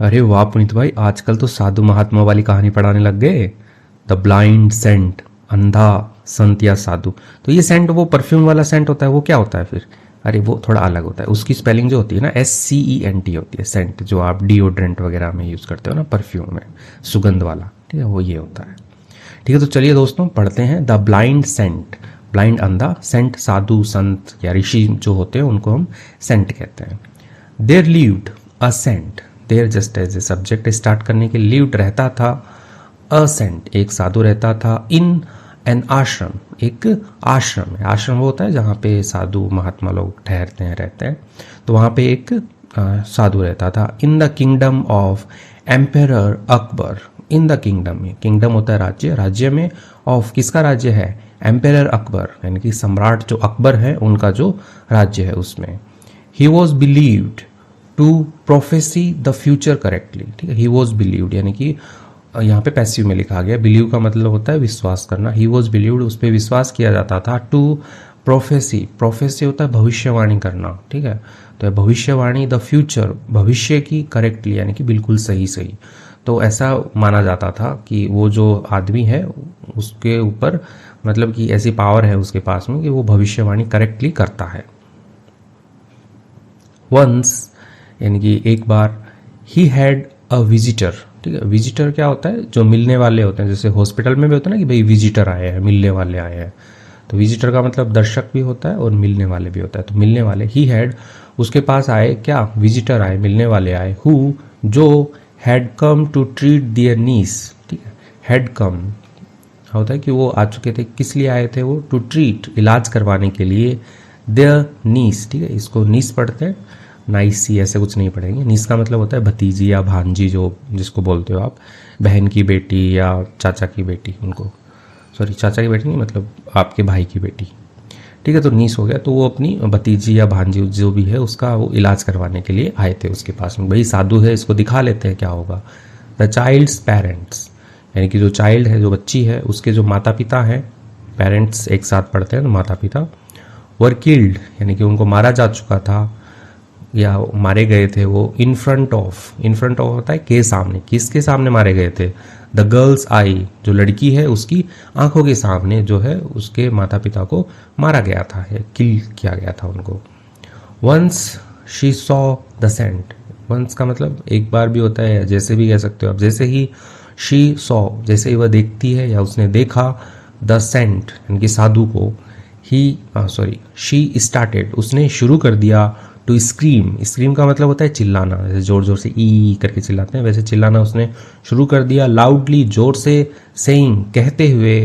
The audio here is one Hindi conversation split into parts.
अरे वाह पुनीत भाई, आजकल तो साधु महात्मा वाली कहानी पढ़ाने लग गए। द ब्लाइंड सेंट, अंधा संत या साधु। तो ये सेंट वो परफ्यूम वाला सेंट होता है, वो क्या होता है फिर? अरे वो थोड़ा अलग होता है, उसकी स्पेलिंग जो होती है ना SCENT होती है। सेंट जो आप डिओड्रेंट वगैरह में यूज़ करते हो ना, परफ्यूम में सुगंध वाला, ठीक है, वो ये होता है। ठीक है, तो चलिए दोस्तों पढ़ते हैं द ब्लाइंड सेंट। ब्लाइंड अंधा, सेंट साधु संत या ऋषि जो होते हैं उनको हम सेंट कहते हैं। There lived a saint, there just as a subject start करने के लिव्ड रहता था, अ सेंट एक साधु रहता था, इन एन आश्रम एक आश्रम है। आश्रम वो होता है जहाँ पे साधु महात्मा लोग ठहरते हैं, रहते हैं। तो वहाँ पे एक साधु रहता था। In the kingdom of emperor Akbar, in the kingdom में, किंगडम होता है राज्य, राज्य में ऑफ किसका राज्य है? एम्पेरर अकबर, यानी कि सम्राट जो अकबर है उनका जो राज्य है उसमें। He was believed to prophecy the future correctly, ठीक है। ही वॉज बिलीव्ड यानी कि यहाँ पे पैसिव में लिखा गया, बिलीव का मतलब होता है विश्वास करना। ही वॉज बिलीव्ड, उस पर विश्वास किया जाता था। टू प्रोफेसी, प्रोफेसी होता है भविष्यवाणी करना, ठीक है। तो भविष्यवाणी द फ्यूचर, भविष्य की करेक्टली यानी कि बिल्कुल सही सही। तो ऐसा माना जाता था कि वो जो आदमी है उसके ऊपर मतलब कि ऐसी पावर है उसके पास में कि वो भविष्यवाणी करेक्टली करता है। वंस यानी कि एक बार, ही हैड अ विजिटर, ठीक है। विजिटर क्या होता है? जो मिलने वाले होते हैं, जैसे हॉस्पिटल में भी होता है ना कि भाई विजिटर आए हैं, मिलने वाले आए हैं। तो विजिटर का मतलब दर्शक भी होता है और मिलने वाले भी होता है। तो मिलने वाले, ही हैड, उसके पास आए क्या? विजिटर आए, मिलने वाले आए। हु, जो, हैड कम टू ट्रीट दियर नीस, ठीक है। हैड कम होता है कि वो आ चुके थे, किस लिए आए थे वो? टू ट्रीट, इलाज करवाने के लिए, देयर नीस, ठीक है। इसको नीस पढ़ते हैं, नाइस सी ऐसे कुछ नहीं पढ़ेंगे। नीस का मतलब होता है भतीजी या भांजी, जो जिसको बोलते हो आप, बहन की बेटी या चाचा की बेटी, उनको, सॉरी चाचा की बेटी नहीं, मतलब आपके भाई की बेटी, ठीक है। तो नीस हो गया, तो वो अपनी भतीजी या भांजी जो भी है उसका वो इलाज करवाने के लिए आए थे उसके पास में। भाई साधु है, इसको दिखा लेते हैं क्या होगा। द चाइल्ड्स पेरेंट्स, यानी कि जो चाइल्ड है, जो बच्ची है, उसके जो माता पिता हैं, पेरेंट्स एक साथ पढ़ते हैं, माता पिता, वर किल्ड यानी कि उनको मारा जा चुका था या मारे गए थे वो। In front of, in front of होता है के सामने, किसके सामने मारे गए थे? द गर्ल्स आई, जो लड़की है उसकी आंखों के सामने जो है उसके माता पिता को मारा गया था, किल किया गया था उनको। Once she saw the saint, once का मतलब एक बार भी होता है, जैसे भी कह सकते हो आप। जैसे ही शी सॉ, जैसे ही वह देखती है या उसने देखा, द सेंट यानी कि साधु को, ही सॉरी शी स्टार्टेड, उसने शुरू कर दिया, टू स्क्रीम, स्क्रीम का मतलब होता है चिल्लाना, जैसे जोर जोर से ई करके चिल्लाते हैं, वैसे चिल्लाना उसने शुरू कर दिया। लाउडली, जोर से, सेइंग कहते हुए,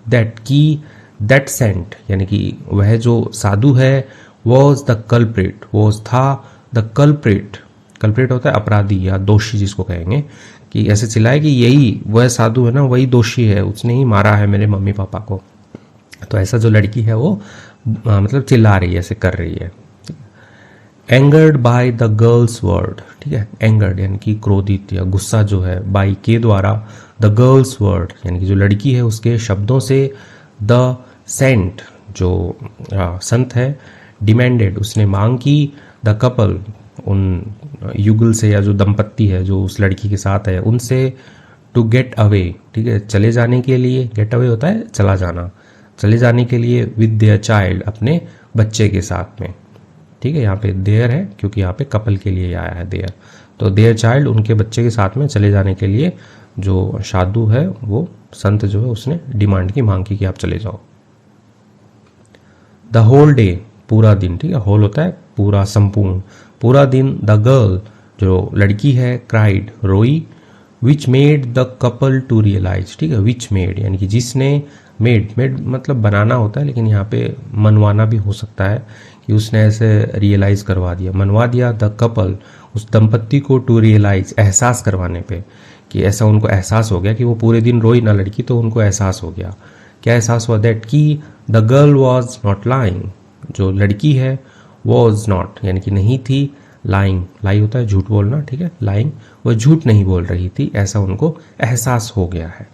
दैट की, दैट सेंट यानी कि वह जो साधु है, वॉज द कल्प्रिट, वॉज था, द कल्प्रिट, कल्प्रिट होता है अपराधी या दोषी जिसको कहेंगे, कि ऐसे चिल्लाए कि यही वह साधु है ना, वही दोषी है, उसने ही मारा है मेरे मम्मी पापा को। तो ऐसा जो लड़की है वो मतलब चिल्ला रही है, ऐसे कर रही है। Angered by the girls word, ठीक है। एंगर्ड यानी कि क्रोधित या गुस्सा जो है, बाई के द्वारा, द गर्ल्स वर्ड यानी कि जो लड़की है उसके शब्दों से, द सेंट जो संत है, डिमांडेड उसने मांग की, द कपल उन युगल से या जो दंपत्ति है जो उस लड़की के साथ है उनसे, टू गेट अवे, ठीक है, चले जाने के लिए। गेट अवे होता है चला जाना, चले जाने के लिए, विद देयर चाइल्ड अपने बच्चे के साथ में, ठीक है। यहाँ पे देयर है क्योंकि यहाँ पे कपल के लिए आया है देयर, तो देयर चाइल्ड उनके बच्चे के साथ में चले जाने के लिए जो साधु है वो संत जो है उसने डिमांड की, मांग की कि आप चले जाओ। द होल डे, पूरा दिन, ठीक है। होल होता है पूरा, संपूर्ण, पूरा दिन। द गर्ल जो लड़की है, क्राइड रोई, which made the couple to realise, ठीक है। विच मेड यानी कि जिसने, मेड, मेड मतलब बनाना होता है, लेकिन यहाँ पे मनवाना भी हो सकता है कि उसने ऐसे रियलाइज करवा दिया, मनवा दिया, द कपल उस दंपत्ति को, टू रियलाइज एहसास करवाने पे, कि ऐसा उनको एहसास हो गया कि वो पूरे दिन रोई ना लड़की, तो उनको एहसास हो गया। क्या एहसास हुआ? दैट की, the girl was not lying, जो लड़की है, वॉज नॉट यानी कि नहीं थी, लाइंग, लाई होता है झूठ बोलना, ठीक है, लाइंग वह झूठ नहीं बोल रही थी, ऐसा उनको एहसास हो गया है।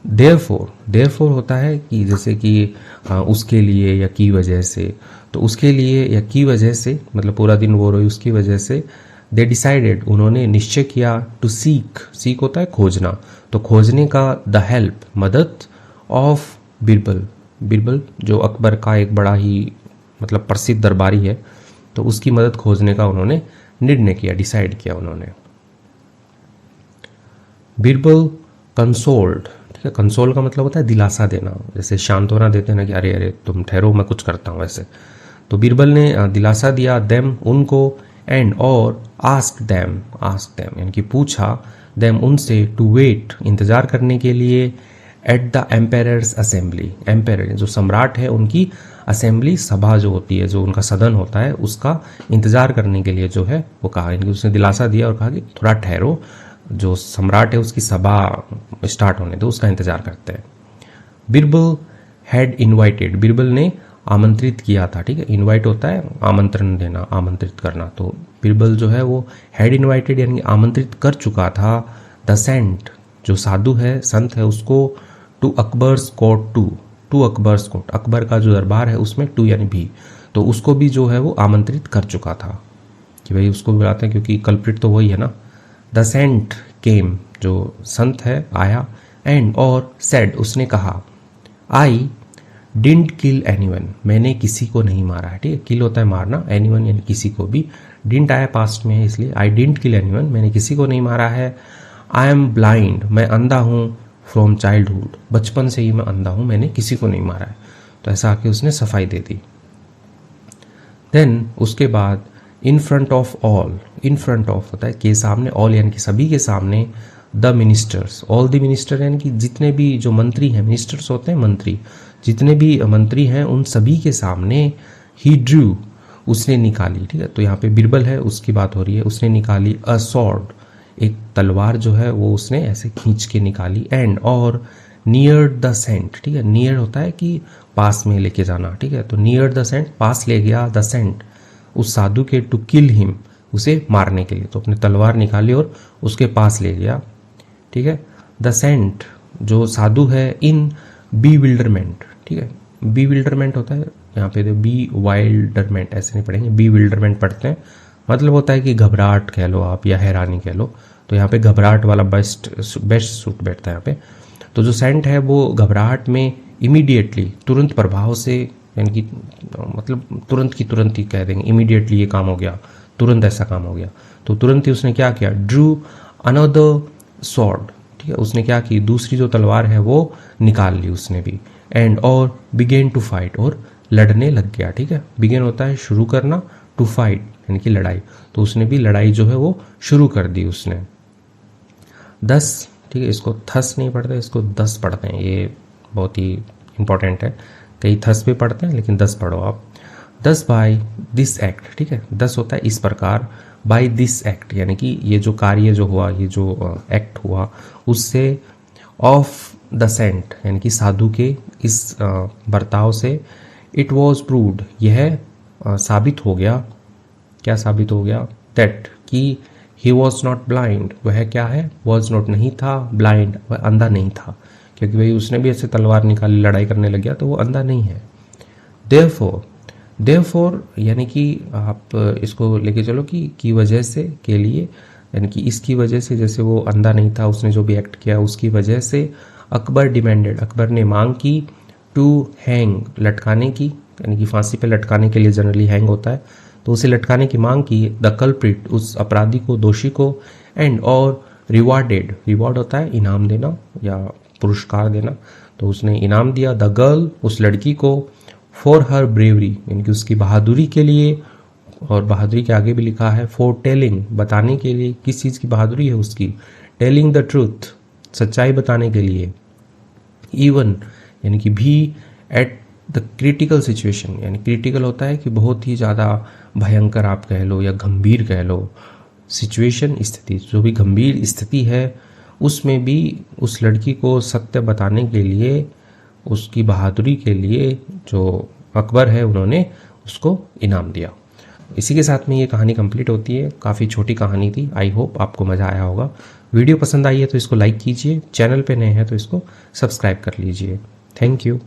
देयरफॉर, देयरफॉर होता है कि जैसे कि उसके लिए या की वजह से, तो उसके लिए या की वजह से मतलब पूरा दिन वो रोई उसकी वजह से, दे डिसाइडेड, उन्होंने निश्चय किया, टू सीक होता है खोजना, तो खोजने का, द हेल्प मदद, ऑफ बीरबल जो अकबर का एक बड़ा ही मतलब प्रसिद्ध दरबारी है, तो उसकी मदद खोजने का उन्होंने निर्णय किया, डिसाइड किया उन्होंने। बीरबल कंसोल्ड, ठीक है, कंसोल का मतलब होता है दिलासा देना, जैसे सांत्वना देते हैं ना कि अरे अरे तुम ठहरो मैं कुछ करता हूँ ऐसे। तो बीरबल ने दिलासा दिया, देम उनको, एंड और आस्क देम यानी कि पूछा, देम उनसे, टू वेट इंतजार करने के लिए, at the Ampere's assembly, ampere जो सम्राट है उनकी असेंबली सभा जो होती है, जो उनका सदन होता है, उसका इंतजार करने के लिए जो है वो कहा, यानी कि उसने दिलासा दिया और कहा कि थोड़ा ठहरो, जो सम्राट है उसकी सभा स्टार्ट होने दो, उसका इंतजार करते हैं। बीरबल हैड इनवाइटेड, बीरबल ने आमंत्रित किया था, ठीक है, इनवाइट होता है आमंत्रण देना, आमंत्रित करना, तो बीरबल जो है वो हैड इनवाइटेड यानी आमंत्रित कर चुका था, द सेंट जो साधु है, संत है, उसको, to Akbar's court, to Akbar's court, Akbar का जो दरबार है उसमें, टू यानी भी, तो उसको भी जो है वो आमंत्रित कर चुका था कि भाई उसको बुलाते हैं क्योंकि कल्प्रिट तो वही है ना। द सेंट केम जो संत है आया, एंड और सेड उसने कहा, आई डिडंट किल एनीवन, मैंने किसी को नहीं मारा है, ठीक है, किल होता है मारना, एनीवन यानी किसी को भी, डिडंट आया पास्ट में है इसलिए, आई डिडंट किल एनीवन, मैंने किसी को नहीं मारा है, आई एम ब्लाइंड, मैं अंधा हूँ, फ्रॉम चाइल्डहुड, बचपन से ही मैं अंधा हूँ, मैंने किसी को नहीं मारा है, तो ऐसा आके उसने सफाई दे दी। देन उसके बाद, in front of all, in front of होता है के सामने, ऑल यानी कि सभी के सामने, the ministers, all the minister यानी कि जितने भी जो मंत्री हैं, मिनिस्टर्स होते हैं मंत्री, जितने भी मंत्री हैं उन सभी के सामने, ही ड्रू उसने निकाली, ठीक है, तो यहाँ पे बीरबल है उसकी बात हो रही है, उसने निकाली, अ सॉर्ड एक तलवार जो है वो उसने ऐसे खींच के निकाली, एंड और, नियर द सेंट, ठीक है, नियर होता है कि पास में लेके जाना, ठीक है, तो नियर द सेंट पास ले गया, द सेंट उस साधु के, टू किल हिम उसे मारने के लिए, तो अपनी तलवार निकाली और उसके पास ले गया, ठीक है। द सेंट जो साधु है, इन बीविल्डरमेंट, ठीक है, बीविल्डरमेंट होता है यहाँ पे, बी वाइल्डरमेंट ऐसे नहीं पढ़ेंगे, बीविल्डरमेंट पढ़ते हैं, मतलब होता है कि घबराहट कह लो आप या हैरानी कह लो, तो यहाँ पे घबराहट वाला बेस्ट सूट बैठता है यहाँ पे। तो जो सेंट है वो घबराहट में, इमीडिएटली तुरंत प्रभाव से, यानी कि मतलब तुरंत की तुरंत ही कह देंगे, इमीडिएटली ये काम हो गया, तुरंत ऐसा काम हो गया, तो तुरंत ही उसने क्या किया, ड्रू अनदर सॉर्ड, ठीक है, उसने क्या की, दूसरी जो तलवार है वो निकाल ली उसने भी, एंड और, बिगेन टू फाइट और लड़ने लग गया, ठीक है, बिगेन होता है शुरू करना, टू फाइट यानी कि लड़ाई, तो उसने भी लड़ाई जो है वो शुरू कर दी उसने। 10, ठीक है, इसको थस नहीं पढ़ते, इसको 10 पढ़ते हैं, ये बहुत ही इंपॉर्टेंट है, कई थस भी पढ़ते हैं लेकिन 10 पढ़ो आप। 10 बाय दिस एक्ट, ठीक है, 10 होता है इस प्रकार, बाय दिस एक्ट यानी कि ये जो कार्य जो हुआ, ये जो एक्ट हुआ उससे, ऑफ द सेंट यानी कि साधु के इस बर्ताव से, इट वॉज प्रूव्ड यह साबित हो गया, क्या साबित हो गया, दैट कि ही वॉज नॉट ब्लाइंड, वह क्या है, वॉज नॉट नहीं था, ब्लाइंड वह अंधा नहीं था, क्योंकि भाई उसने भी ऐसे तलवार निकाली लड़ाई करने लग गया तो वो अंधा नहीं है। देयरफॉर यानी कि आप इसको लेके चलो कि की वजह से, के लिए, यानी कि इसकी वजह से, जैसे वो अंधा नहीं था उसने जो भी एक्ट किया उसकी वजह से, अकबर डिमांडेड अकबर ने मांग की, टू हैंग लटकाने की, यानी कि फांसी पे लटकाने के लिए जनरली हैंग होता है, तो उसे लटकाने की मांग की, द कल्प्रिट उस अपराधी को, दोषी को, एंड और, रिवार्डेड रिवॉर्ड होता है इनाम देना या पुरस्कार देना, तो उसने इनाम दिया, द गर्ल उस लड़की को, फॉर हर ब्रेवरी यानी कि उसकी बहादुरी के लिए, और बहादुरी के आगे भी लिखा है फॉर टेलिंग बताने के लिए, किस चीज़ की बहादुरी है उसकी, टेलिंग द ट्रूथ सच्चाई बताने के लिए, इवन यानी कि भी, एट द क्रिटिकल सिचुएशन यानी क्रिटिकल होता है कि बहुत ही ज़्यादा भयंकर आप कह लो या गंभीर कह लो, सिचुएशन स्थिति, जो भी गंभीर स्थिति है उसमें भी उस लड़की को सत्य बताने के लिए, उसकी बहादुरी के लिए जो अकबर है उन्होंने उसको इनाम दिया। इसी के साथ में ये कहानी कंप्लीट होती है, काफ़ी छोटी कहानी थी, आई होप आपको मज़ा आया होगा। वीडियो पसंद आई है तो इसको लाइक कीजिए, चैनल पे नए हैं तो इसको सब्सक्राइब कर लीजिए। Thank you.